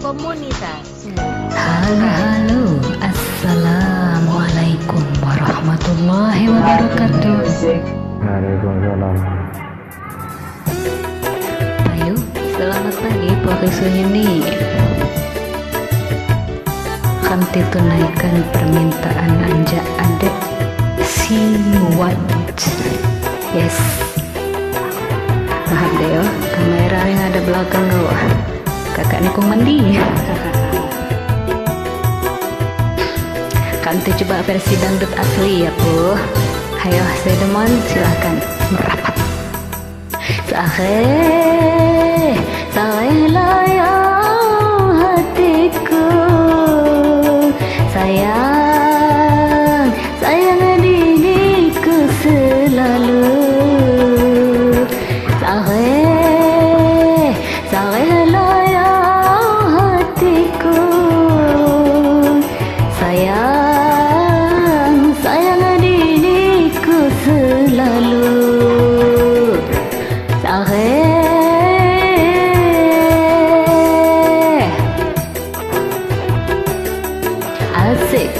komunitas. Halo, assalamualaikum warahmatullahi wabarakatuh. Waalaikumsalam. Ayo, selamat pagi Pak Suhini. Kami tunaikan permintaan anja adek si what? Yes. Maaf deh yo, kamera yang ada belakang lo. Kakak niku mandi. Kanti coba versi dangdut asli ya Bu. Ayo Sedemon silahkan merapat. Saheh layang hatiku, sayang diriku selalu. Saheh layang hatiku, sayang diriku selalu. Asik.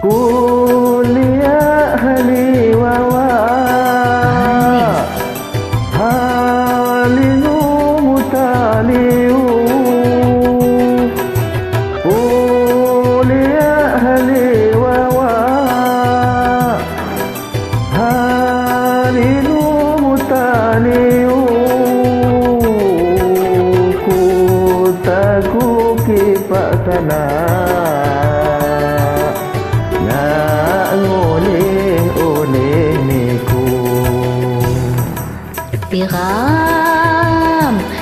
Kuliah hali wawa halinu mutaliu. Kuliah hali wawa halinu mutaliu. Ku taku kipak tanah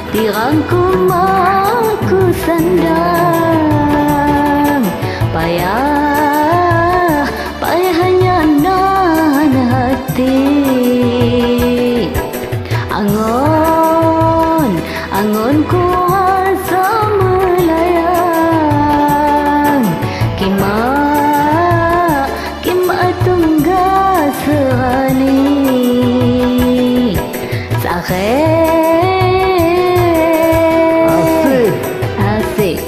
Tirangku mau ku sandang, payahnya nahan hati. Angon ku asa melayang, kima tunggal serani. Asik.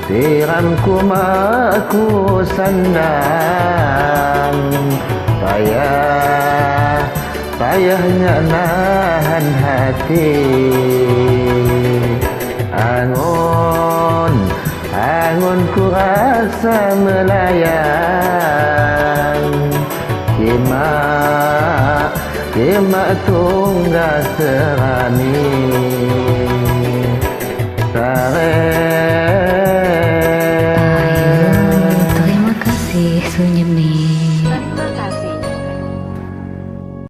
Tiramku maku sandang, payahnya nahan hati. Angon ku rasa melayang, kima tunggal serani.